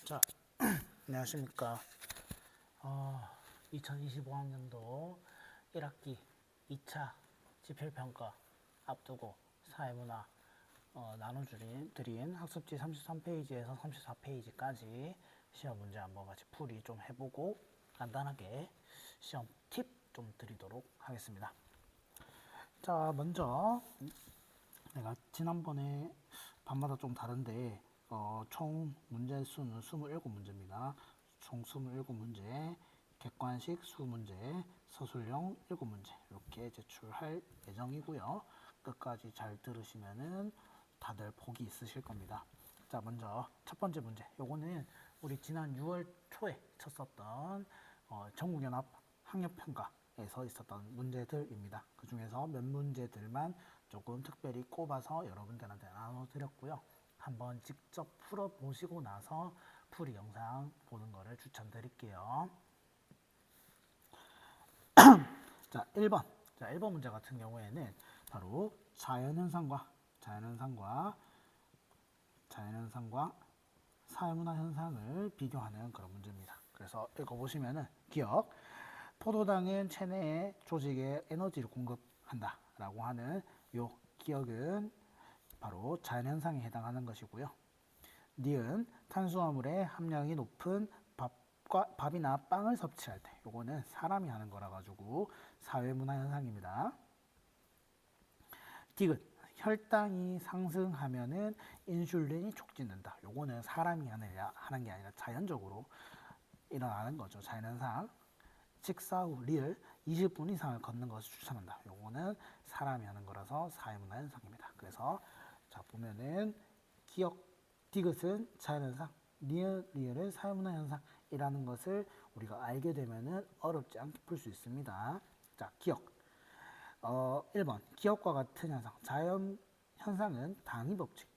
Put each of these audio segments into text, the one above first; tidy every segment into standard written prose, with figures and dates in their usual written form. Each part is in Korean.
자, 안녕하십니까. 2025학년도 1학기 2차 지필평가 앞두고 사회문화 나눠드린 학습지 33페이지에서 34페이지까지 시험 문제 한번 같이 풀이 좀 해보고 간단하게 시험 팁 좀 드리도록 하겠습니다. 자, 먼저 내가 지난번에 밤마다 좀 다른데 총 문제 수는 27문제입니다. 총 27문제, 객관식 수문제, 서술형 7문제 이렇게 제출할 예정이고요. 끝까지 잘 들으시면은 다들 복이 있으실 겁니다. 자, 먼저 첫 번째 문제. 요거는 우리 지난 6월 초에 쳤었던 전국연합 학력평가에서 있었던 문제들입니다. 그 중에서 몇 문제들만 조금 특별히 꼽아서 여러분들한테 나눠드렸고요. 한번 직접 풀어보시고 나서 풀이 영상 보는 거를 추천드릴게요. 자, 1번. 자, 1번 문제 같은 경우에는 바로 자연현상과 사회문화 현상을 비교하는 그런 문제입니다. 그래서 읽어보시면은 기억, 포도당은 체내의 조직에 에너지를 공급한다 라고 하는 요 기억은 바로 자연현상에 해당하는 것이고요. 니은 탄수화물의 함량이 높은 밥이나 빵을 섭취할 때 요거는 사람이 하는 거라 가지고 사회문화 현상입니다. 디귿 혈당이 상승하면은 인슐린이 촉진된다. 요거는 사람이 하는 게 아니라 자연적으로 일어나는 거죠. 자연현상. 식사 후 리을 20분 이상을 걷는 것을 추천한다. 요거는 사람이 하는 거라서 사회문화 현상입니다. 그래서 자 보면은 기억 디귿은 자연현상, 리을은 사회문화 현상이라는 것을 우리가 알게 되면은 어렵지 않게 풀 수 있습니다. 자 기억 1번 기억과 같은 현상 자연 현상은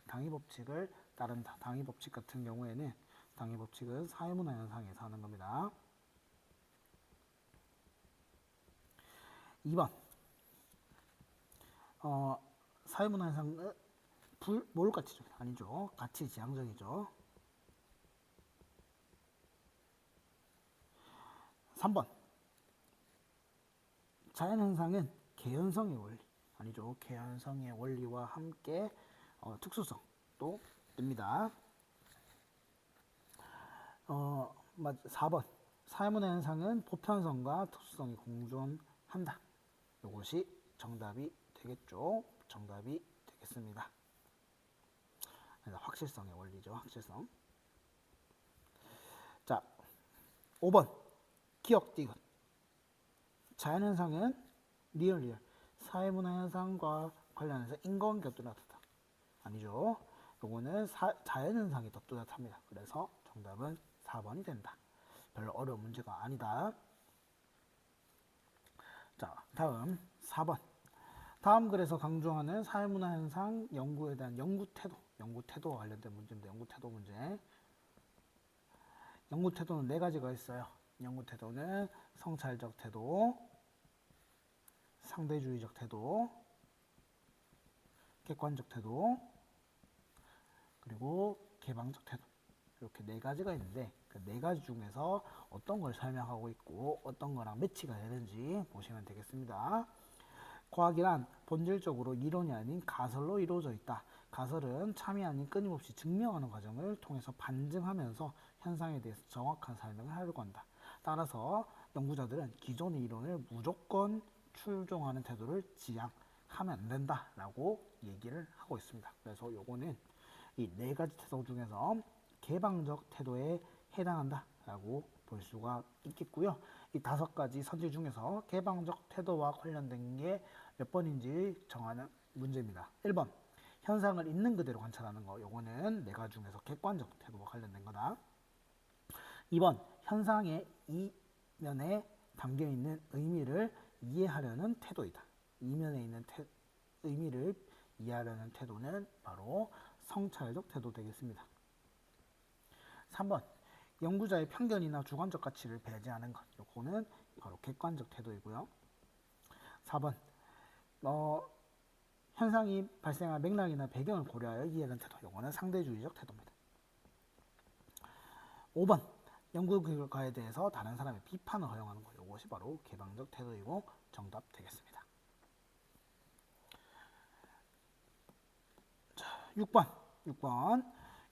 당위법칙을 따른다. 당위법칙 같은 경우에는 당위법칙은 사회문화 현상에서 하는 겁니다. 2번 사회문화 현상은 몰가치죠. 아니죠. 가치 지향적이죠. 3번 자연현상은 개연성의 원리 아니죠. 개연성의 원리와 함께 특수성도 뜹니다. 4번 사회문화 현상은 보편성과 특수성이 공존한다. 이것이 정답이 되겠죠. 정답이 되겠습니다. 확실성의 원리죠. 확실성. 자, 5번 기억 디귿 자연현상은 리얼 사회문화 현상과 관련해서 인과관계가 뚜렷하다. 아니죠. 요거는 자연현상이 더 뚜렷합니다. 그래서 정답은 4번이 된다. 별로 어려운 문제가 아니다. 자, 다음 4번. 다음 글에서 강조하는 사회문화 현상 연구에 대한 연구 태도와 관련된 문제입니다. 연구 태도 문제. 연구 태도는 4가지가 있어요. 연구 태도는 성찰적 태도, 상대주의적 태도, 객관적 태도, 그리고 개방적 태도. 이렇게 4가지가 있는데 그 4가지 중에서 어떤 걸 설명하고 있고 어떤 거랑 매치가 되는지 보시면 되겠습니다. 과학이란 본질적으로 이론이 아닌 가설로 이루어져 있다. 가설은 참이 아닌 끊임없이 증명하는 과정을 통해서 반증하면서 현상에 대해서 정확한 설명을 하려고 한다. 따라서 연구자들은 기존의 이론을 무조건 출종하는 태도를 지향하면 안 된다라고 얘기를 하고 있습니다. 그래서 요거는 이 4가지 태도 중에서 개방적 태도에 해당한다라고 볼 수가 있겠고요. 이 5가지 선지 중에서 개방적 태도와 관련된 게 몇 번인지 정하는 문제입니다. 1번 현상을 있는 그대로 관찰하는 거. 요거는 4가지 중에서 객관적 태도와 관련된 거다. 2번 현상의 이면에 담겨있는 의미를 이해하려는 태도이다. 이면에 있는 의미를 이해하려는 태도는 바로 성찰적 태도 되겠습니다. 3번 연구자의 편견이나 주관적 가치를 배제하는 것. 요거는 바로 객관적 태도이고요. 4번 현상이 발생한 맥락이나 배경을 고려하여 이해하는 태도. 요거는 상대주의적 태도입니다. 5번 연구 결과에 대해서 다른 사람의 비판을 허용하는 거. 이것이 바로 개방적 태도이고 정답 되겠습니다. 6번.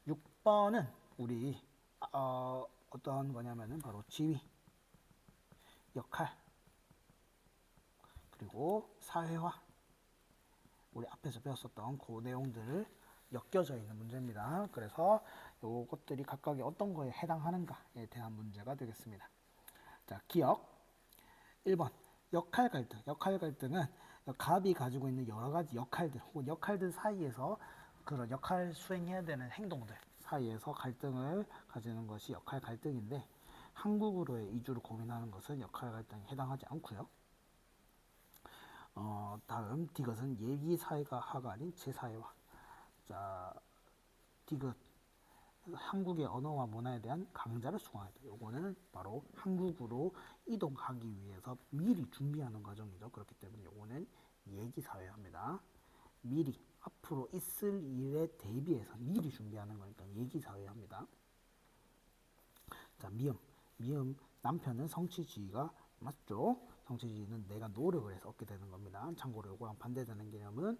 6번은 우리 어떤 거냐면은 바로 지위, 역할, 그리고 사회화. 우리 앞에서 배웠었던 그 내용들을 엮여져 있는 문제입니다. 그래서 이것들이 각각의 어떤 거에 해당하는가에 대한 문제가 되겠습니다. 자, 기억. 1번 역할 갈등. 역할 갈등은 갑이 가지고 있는 여러 가지 역할들 혹은 역할들 사이에서 그런 역할 수행해야 되는 행동들 사이에서 갈등을 가지는 것이 역할 갈등인데 한국으로의 이주를 고민하는 것은 역할 갈등에 해당하지 않고요. 다음 디귿은 예기 사회가 하가 아닌 제사회화. 자, 디귿 한국의 언어와 문화에 대한 강좌를 수강하다. 요거는 바로 한국으로 이동하기 위해서 미리 준비하는 과정이죠. 그렇기 때문에 요거는 예기 사회화입니다. 미리 앞으로 있을 일에 대비해서 미리 준비하는 거니까 예기 사회화입니다. 자, 미음 남편은 성취주의가 맞죠? 성취주의는 내가 노력을 해서 얻게 되는 겁니다. 참고로 요거랑 반대되는 개념은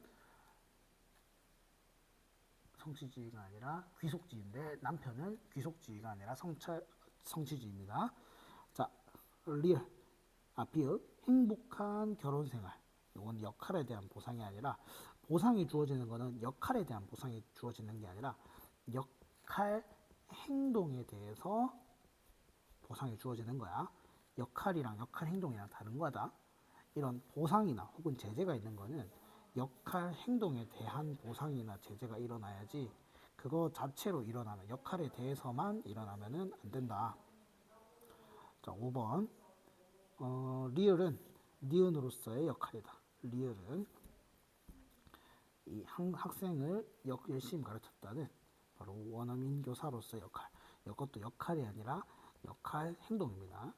성취주의가 아니라 귀속주의인데 남편은 귀속주의가 아니라 성취주의입니다. 자, 리얼, 비읍 행복한 결혼생활. 이건 역할에 대한 보상이 아니라 보상이 주어지는 것은 역할에 대한 보상이 주어지는 게 아니라 역할 행동에 대해서 보상이 주어지는 거야. 역할이랑 역할 행동이랑 다른 거다. 이런 보상이나 혹은 제재가 있는 거는 역할 행동에 대한 보상이나 제재가 일어나야지 그거 자체로 일어나는 역할에 대해서만 일어나면은 안 된다. 자, 5번. 리얼은 니은으로서의 역할이다. 리얼은 이 학생을 열심히 가르쳤다는 바로 원어민 교사로서의 역할. 이것도 역할이 아니라 역할 행동입니다.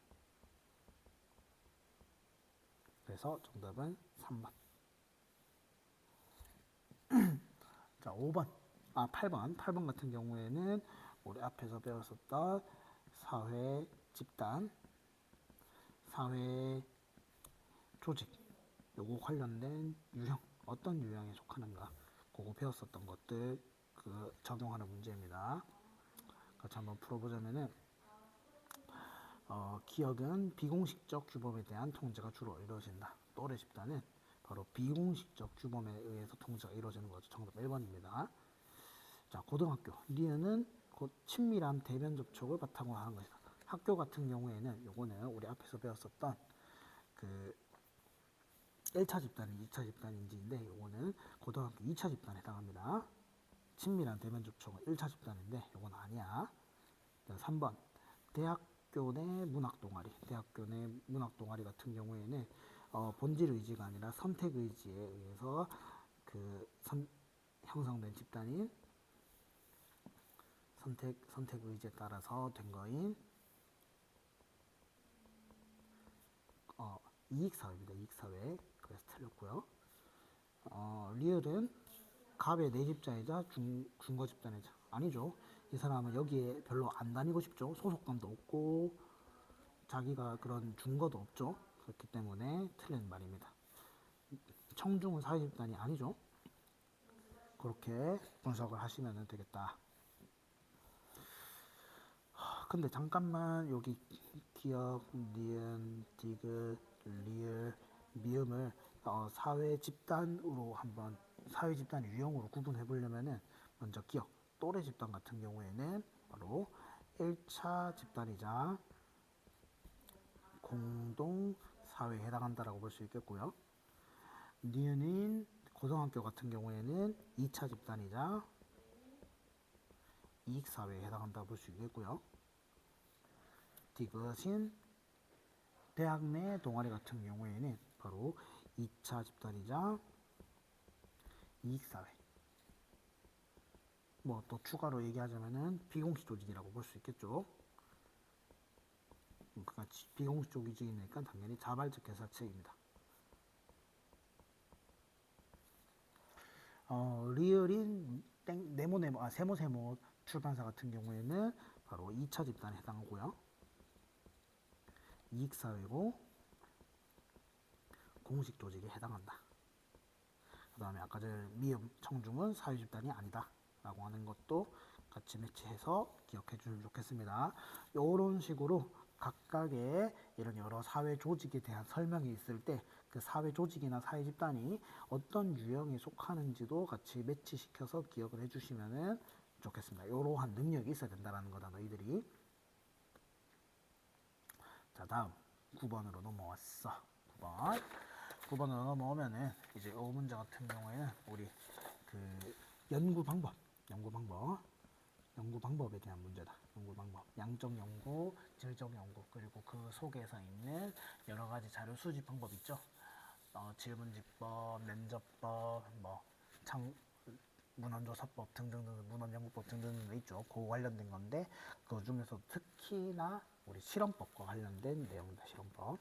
그래서 정답은 3번. 자, 5번. 8번. 8번 같은 경우에는 우리 앞에서 배웠었던 사회 집단, 사회 조직, 요거 관련된 유형, 어떤 유형에 속하는가, 그거 배웠었던 것들 적용하는 문제입니다. 같이 한번 풀어보자면은 기억은 비공식적 규범에 대한 통제가 주로 이루어진다. 또래 집단은 바로 비공식적 규범에 의해서 통제가 이루어지는 거죠. 정답 1번입니다. 자, 고등학교. 리은은 곧 친밀한 대면 접촉을 바탕으로 하는 것이다. 학교 같은 경우에는 요거는 우리 앞에서 배웠었던 그 1차 집단이 2차 집단인지인데 요거는 고등학교 2차 집단에 해당합니다. 친밀한 대면 접촉은 1차 집단인데 요건 아니야. 3번. 대학교 내 문학 동아리. 대학교 내 문학 동아리 같은 경우에는 본질 의지가 아니라 선택 의지에 의해서 형성된 집단인 선택 의지에 따라서 된 거인 이익사회입니다. 이익사회. 그래서 틀렸고요. 리얼은 갑의 내 집자이자 중거 집단이자 아니죠. 이 사람은 여기에 별로 안 다니고 싶죠. 소속감도 없고 자기가 그런 중거도 없죠. 그렇기 때문에 틀린 말입니다. 청중은 사회 집단이 아니죠. 그렇게 분석을 하시면 되겠다. 근데 잠깐만 여기 기억, 니은, 디귿, 리을, 미음을 사회 집단으로 한번 사회 집단 유형으로 구분해 보려면은 먼저 기억, 또래 집단 같은 경우에는 바로 1차 집단이자 공동 사회에 해당한다라고 볼 수 있겠고요. 니은인 고등학교 같은 경우에는 2차 집단이자 이익사회에 해당한다고 볼 수 있겠고요. 디귿인 대학 내 동아리 같은 경우에는 바로 2차 집단이자 이익사회. 뭐 또 추가로 얘기하자면은 비공식 조직이라고 볼 수 있겠죠. 그러니까 비공식 조직이니까 당연히 자발적 개사체입니다. 리얼인 세모세모 출판사 같은 경우에는 바로 2차 집단에 해당하고요. 이익사회고 공식 조직에 해당한다. 그 다음에 아까 전에 미음, 청중은 사회집단이 아니다 라고 하는 것도 같이 매치해서 기억해 주시면 좋겠습니다. 이런 식으로 각각의 이런 여러 사회 조직에 대한 설명이 있을 때 그 사회 조직이나 사회 집단이 어떤 유형에 속하는지도 같이 매치시켜서 기억을 해주시면 좋겠습니다. 이러한 능력이 있어야 된다는 거다 너희들이. 자, 다음 9번으로 넘어왔어. 9번. 9번으로 넘어오면은 이제 이 문제 같은 경우에는 우리 그 연구 방법에 대한 문제다. 연구 방법, 양적 연구, 질적 연구, 그리고 그 속에서 있는 여러 가지 자료 수집 방법 있죠. 질문집법, 면접법, 문헌조사법 등등등, 문헌연구법 등등 있죠. 그 관련된 건데 그 중에서 특히나 우리 실험법과 관련된 내용이다. 실험법.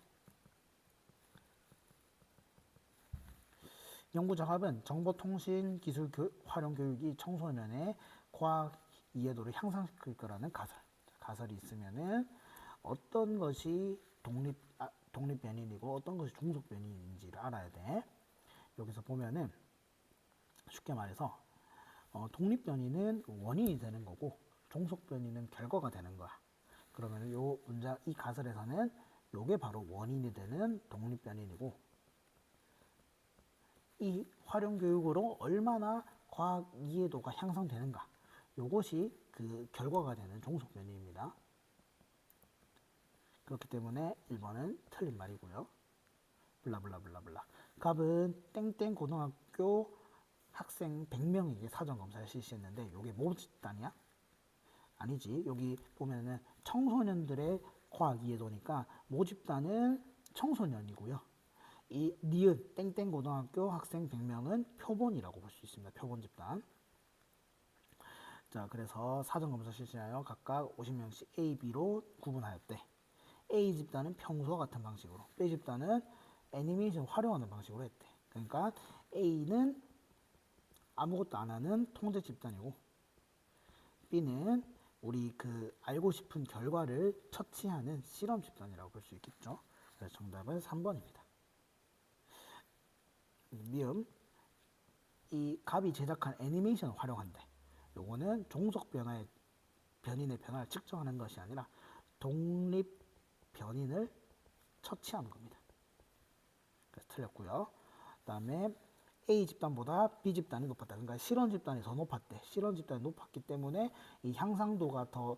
연구작업은 정보통신기술 활용 교육이 청소년의 과학 이해도를 향상시킬 거라는 가설이 있으면은 어떤 것이 독립 변인이고 어떤 것이 종속 변인인지를 알아야 돼. 여기서 보면은 쉽게 말해서 독립 변인은 원인이 되는 거고 종속 변인은 결과가 되는 거야. 그러면 이 가설에서는 요게 바로 원인이 되는 독립 변인이고 이 활용 교육으로 얼마나 과학 이해도가 향상되는가. 요것이 그 결과가 되는 종속 변인입니다. 그렇기 때문에 1번은 틀린 말이고요. 블라블라블라블라. 갑은 땡땡 고등학교 학생 100명에게 사전검사를 실시했는데 요게 모집단이야? 아니지. 여기 보면은 청소년들의 과학 이해도니까 모집단은 청소년이고요. 이 니은 땡땡 고등학교 학생 100명은 표본이라고 볼 수 있습니다. 표본 집단. 자, 그래서 사전검사 실시하여 각각 50명씩 A, B로 구분하였대. A 집단은 평소와 같은 방식으로, B 집단은 애니메이션 활용하는 방식으로 했대. 그러니까 A는 아무것도 안 하는 통제 집단이고 B는 우리 그 알고 싶은 결과를 처치하는 실험 집단이라고 볼 수 있겠죠. 그래서 정답은 3번입니다. 미음 이 갑이 제작한 애니메이션을 활용한대. 요거는 종속 변인의 변화를 측정하는 것이 아니라 독립 변인을 처치하는 겁니다. 그래서 틀렸고요. 그다음에 A 집단보다 B 집단이 높았다. 그러니까 실험 집단이 더 높았대. 실험 집단이 높았기 때문에 이 향상도가 더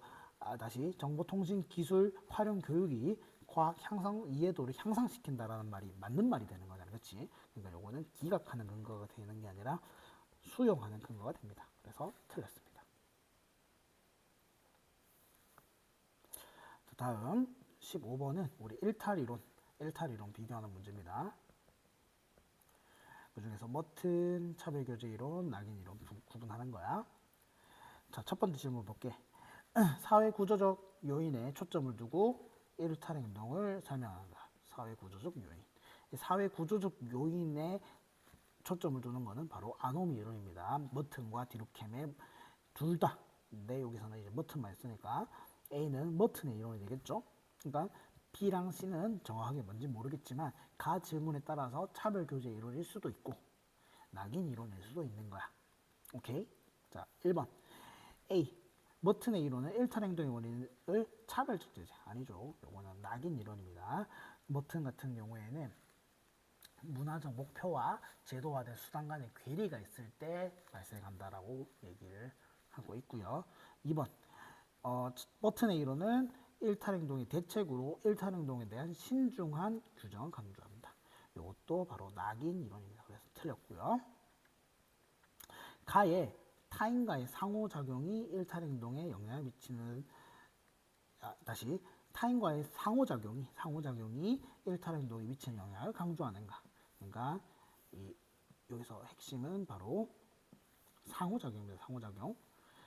다시 정보통신기술 활용 교육이 과학 향상 이해도를 향상시킨다라는 말이 맞는 말이 되는 거잖아, 그렇지? 그러니까 요거는 기각하는 근거가 되는 게 아니라 수용하는 근거가 됩니다. 그래서 틀렸습니다. 다음 15번은 우리 일탈이론 비교하는 문제입니다. 그 중에서 머튼, 차별교제 이론, 낙인 이론 구분하는 거야. 자, 첫 번째 질문 볼게. 사회 구조적 요인에 초점을 두고 일탈 행동을 설명한다. 사회 구조적 요인. 사회 구조적 요인에 초점을 두는 것은 바로 아노미 이론입니다. 머튼과 디루켐의 둘 다. 근데 여기서는 이제 머튼만 있으니까 A는 머튼의 이론이 되겠죠. 그러니까 B랑 C는 정확하게 뭔지 모르겠지만 가 질문에 따라서 차별교제 이론일 수도 있고 낙인 이론일 수도 있는 거야. 오케이? 자, 1번 A 머튼의 이론은 일탈 행동의 원인을 차별적 제재 아니죠. 요거는 낙인 이론입니다. 머튼 같은 경우에는 문화적 목표와 제도화된 수단 간의 괴리가 있을 때 발생한다라고 얘기를 하고 있고요. 2번 머튼의 이론은 일탈행동의 대책으로 일탈행동에 대한 신중한 규정을 강조합니다. 이것도 바로 낙인 이론입니다. 그래서 틀렸고요. 가에 타인과의 상호작용이 일탈행동에 영향을 미치는 다시 타인과의 상호작용이 일탈행동에 미치는 영향을 강조하는가. 그러니까 여기서 핵심은 바로 상호작용입니다. 상호작용.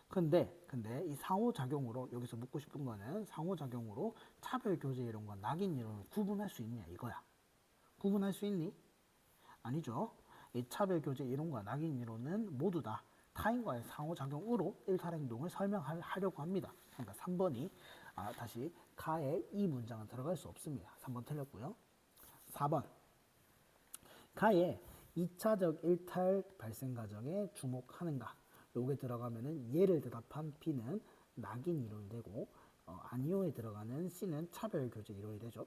근데 이 상호작용으로 여기서 묻고 싶은 거는 상호작용으로 차별교제 이론과 낙인 이론을 구분할 수 있냐 이거야. 구분할 수 있니? 아니죠. 이 차별교제 이론과 낙인 이론은 모두 다 타인과의 상호작용으로 일탈행동을 설명하려고 합니다. 그러니까 3번이 다시 가에 이 문장은 들어갈 수 없습니다. 3번 틀렸고요. 4번 가에 2차적 일탈 발생 과정에 주목하는가. 요게 들어가면은 예를 대답한 B는 낙인 이론이 되고 아니오에 들어가는 C는 차별교제 이론이 되죠.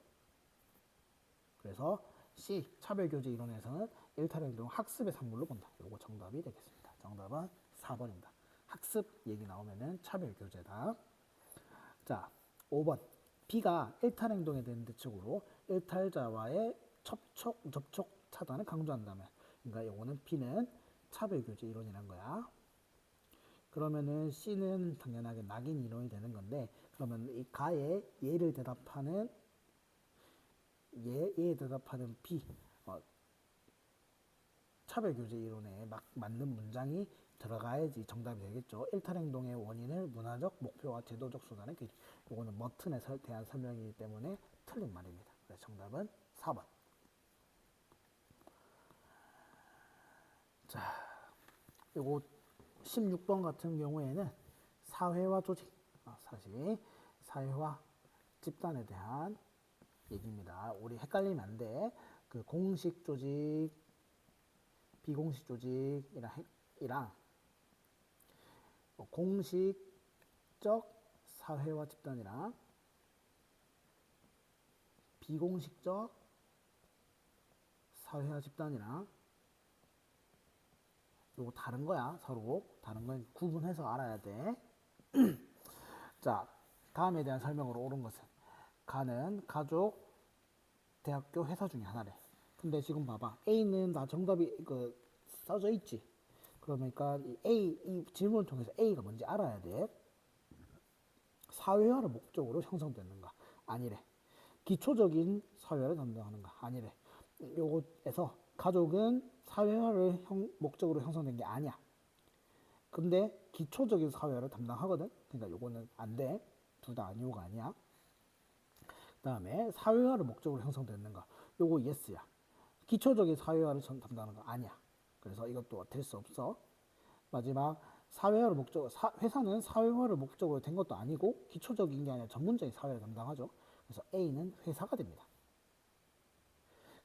그래서 C 차별교제 이론에서는 일탈행동 학습의 산물로 본다. 요거 정답이 되겠습니다. 정답은 4번입니다. 학습 얘기 나오면은 차별교제다. 자, 5번 B가 일탈행동에 대한 대책으로 일탈자와의 접촉 차단을 강조한다면, 그러니까 요거는 B는 차별교제 이론이란 거야. 그러면은 C는 당연하게 낙인 이론이 되는 건데, 그러면 이 가에 예를 대답하는 예에 대답하는 B 차별교제 이론에 맞는 문장이 들어가야지 정답이 되겠죠. 일탈행동의 원인을 문화적 목표와 제도적 수단의 규칙. 이거는 머튼에 대한 설명이기 때문에 틀린 말입니다. 그래서 정답은 4번. 자, 요거 16번 같은 경우에는 사회와 조직, 사실 사회와 집단에 대한 얘기입니다. 우리 헷갈리면 안 돼. 그 공식 조직, 비공식 조직이랑 공식적 사회와 집단이랑 비공식적 사회와 집단이랑 요거 다른 거야. 서로 다른 건 구분해서 알아야 돼. 자, 다음에 대한 설명으로 옳은 것은 가는 가족, 대학교, 회사 중에 하나래. 근데 지금 봐봐. A는 다 정답이 써져 있지. 그러니까 이 질문을 통해서 A가 뭔지 알아야 돼. 사회화를 목적으로 형성되는가? 아니래. 기초적인 사회화를 담당하는가? 아니래. 요거에서 가족은 사회화를 목적으로 형성된 게 아니야. 근데 기초적인 사회화를 담당하거든. 그러니까 요거는 안 돼. 둘 다 아니오가 아니야. 그 다음에 사회화를 목적으로 형성됐는가? 요거 yes야. 기초적인 사회화를 담당하는 거 아니야. 그래서 이것도 될 수 없어. 마지막 사회화를 회사는 사회화를 목적으로 된 것도 아니고 기초적인 게 아니라 전문적인 사회를 담당하죠. 그래서 A는 회사가 됩니다.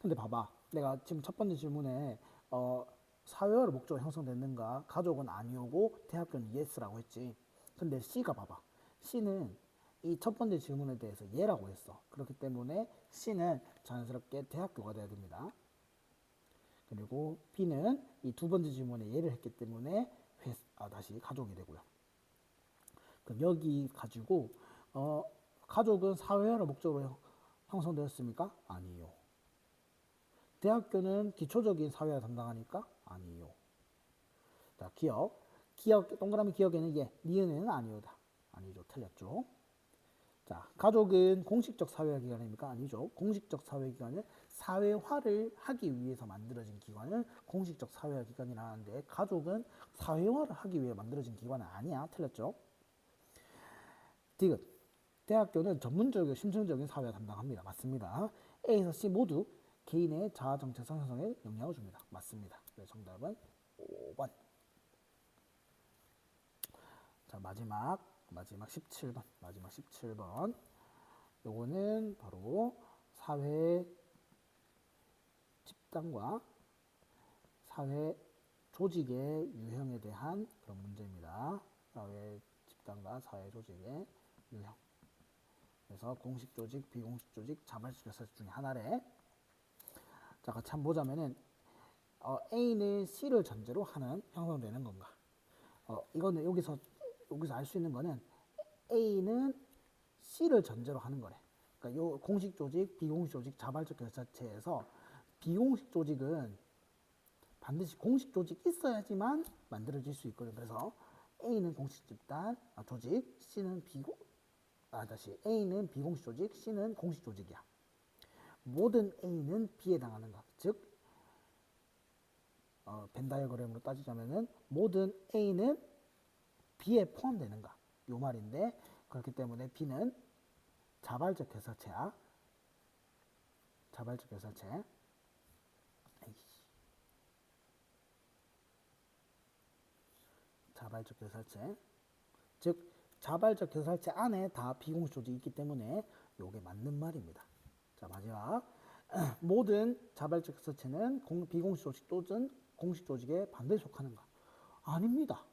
근데 봐봐. 내가 지금 첫 번째 질문에 사회화를 목적으로 형성됐는가? 가족은 아니오고 대학교는 yes라고 했지. 근데 C가 봐봐. C는 이 첫 번째 질문에 대해서 예라고 했어. 그렇기 때문에 C는 자연스럽게 대학교가 돼야 됩니다. 그리고 B는 이 두 번째 질문에 예를 했기 때문에 다시 가족이 되고요. 그럼 여기 가지고 가족은 사회화를 목적으로 형성되었습니까? 아니요. 대학교는 기초적인 사회화 담당하니까? 아니요. 자, 기억 동그라미 기억에는 예, 니은에는 아니오다. 아니죠. 틀렸죠. 자, 가족은 공식적 사회화 기관입니까? 아니죠. 공식적 사회 기관은 사회화를 하기 위해서 만들어진 기관을 공식적 사회화 기관이라는데, 가족은 사회화를 하기 위해 만들어진 기관은 아니야. 틀렸죠. 디귿. 대학교는 전문적이고 심층적인 사회화 담당합니다. 맞습니다. A에서 C 모두 개인의 자아 정체성 형성에 영향을 줍니다. 맞습니다. 그래서 정답은 5번. 자, 마지막 17번. 마지막 17번. 요거는 바로 사회 집단과 사회 조직의 유형에 대한 그런 문제입니다. 사회 집단과 사회 조직의 유형. 그래서 공식 조직, 비공식 조직, 자발적 교사 중에 하나래. 자, 같이 한번 보자면은 A는 C를 전제로 하는 형성되는 건가? 이거는 여기서 알 수 있는 거는 A는 C를 전제로 하는 거래. 그러니까 요 공식 조직, 비공식 조직, 자발적 결사체에서 비공식 조직은 반드시 공식 조직 있어야지만 만들어질 수 있거든. 그래서 A는 공식 집단 조직, C는 A는 비공식 조직, C는 공식 조직이야. 모든 A는 B에 해당하는 것. 즉 벤 다이어그램으로 따지자면은 모든 A는 B에 포함되는가? 요 말인데, 그렇기 때문에 B는 자발적 결사체야. 자발적 결사체. 자발적 결사체. 즉 자발적 결사체 안에 다 비공식 조직이 있기 때문에 요게 맞는 말입니다. 자, 마지막. 모든 자발적 결사체는 비공식 조직 또는 공식 조직에 반드시 속하는가? 아닙니다.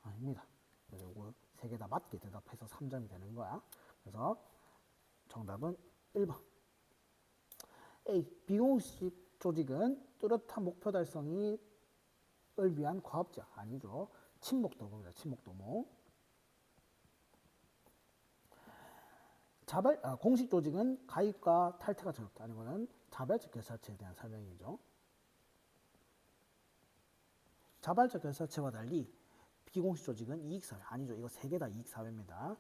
아닙니다. 그래서 이거 세 개 다 맞게 대답해서 3점이 되는 거야. 그래서 정답은 1번. A. 비공식 조직은 뚜렷한 목표 달성을 위한 과업자. 아니죠. 친목도모입니다. 친목도모. 공식 조직은 가입과 탈퇴가 저렇다. 아니면 자발적 결사체에 대한 설명이죠. 자발적 결사체와 달리 비공식 조직은 이익사회. 아니죠. 이거 세 개 다 이익사회입니다.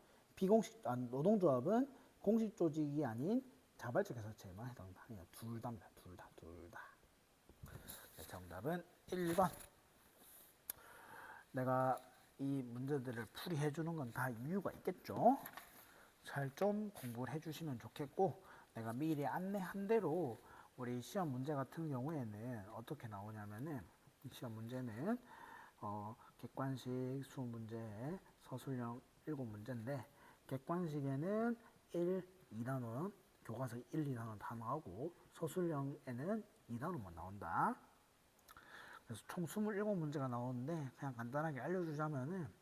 노동조합은 공식 조직이 아닌 자발적 결사체에만 해당한다. 아니요. 둘 다입니다. 둘 다. 네, 정답은 1번. 내가 이 문제들을 풀이해 주는 건 다 이유가 있겠죠. 잘 좀 공부를 해주시면 좋겠고, 내가 미리 안내한 대로 우리 시험 문제 같은 경우에는 어떻게 나오냐면은, 시험 문제는 객관식 수업 문제 서술형 7문제인데, 객관식에는 1, 2단원, 교과서 1, 2단원 다 나오고, 서술형에는 2단원만 나온다. 그래서 총 27문제가 나오는데, 그냥 간단하게 알려주자면은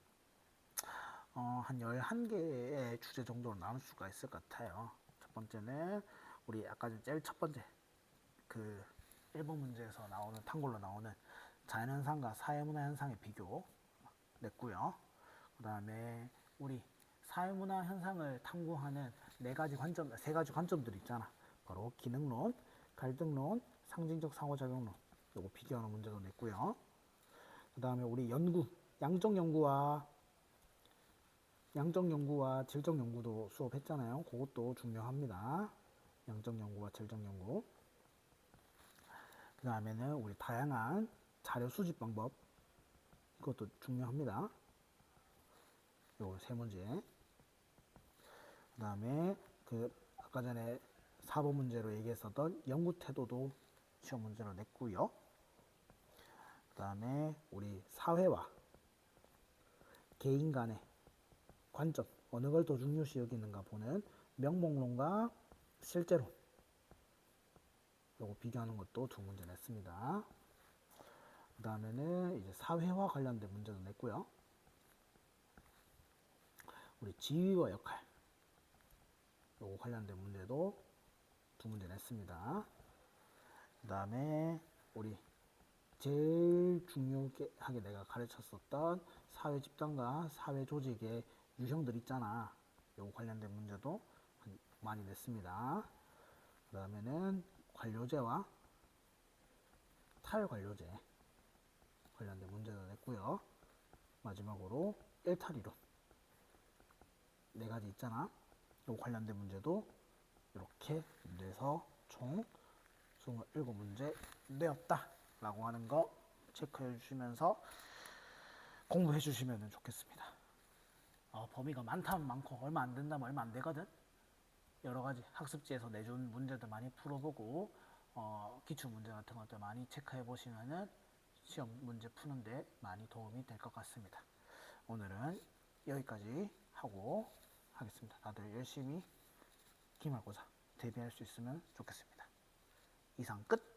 한 11개의 주제 정도로 나눌 수가 있을 것 같아요. 첫 번째는 우리 아까 제일 첫 번째 그 1번 문제에서 나오는 탕골로 나오는 자연현상과 사회문화 현상의 비교 냈고요. 그 다음에 우리 사회문화 현상을 탐구하는 세 가지 관점들 있잖아. 바로 기능론, 갈등론, 상징적 상호작용론. 요거 비교하는 문제도 냈고요. 그 다음에 우리 양적 연구와 질적 연구도 수업했잖아요. 그것도 중요합니다. 양적 연구와 질적 연구. 그 다음에는 우리 다양한 자료 수집 방법. 이것도 중요합니다. 요 세 문제. 그 다음에 아까 전에 4번 문제로 얘기했었던 연구 태도도 시험 문제로 냈고요. 그 다음에 우리 사회와 개인 간의 관점, 어느 걸 더 중요시 여기는가 보는 명목론과 실제론. 요거 비교하는 것도 2문제 냈습니다. 그 다음에는 이제 사회와 관련된 문제도 냈고요. 우리 지위와 역할. 요거 관련된 문제도 2문제 냈습니다. 그 다음에 우리 제일 중요하게 내가 가르쳤었던 사회 집단과 사회 조직의 유형들 있잖아. 요거 관련된 문제도 많이 냈습니다. 그 다음에는 관료제와 탈관료제 관련된 문제도 냈고요. 마지막으로 일탈이론 4가지 있잖아. 요거 관련된 문제도 이렇게 내서 총 27문제 내었다 라고 하는 거 체크해 주시면서 공부해 주시면 좋겠습니다. 범위가 많다면 많고 얼마 안 된다면 얼마 안 되거든. 여러 가지 학습지에서 내준 문제들 많이 풀어보고 기출 문제 같은 것들 많이 체크해 보시면은 시험 문제 푸는데 많이 도움이 될 것 같습니다. 오늘은 여기까지 하고 하겠습니다. 다들 열심히 기말고사 대비할 수 있으면 좋겠습니다. 이상 끝.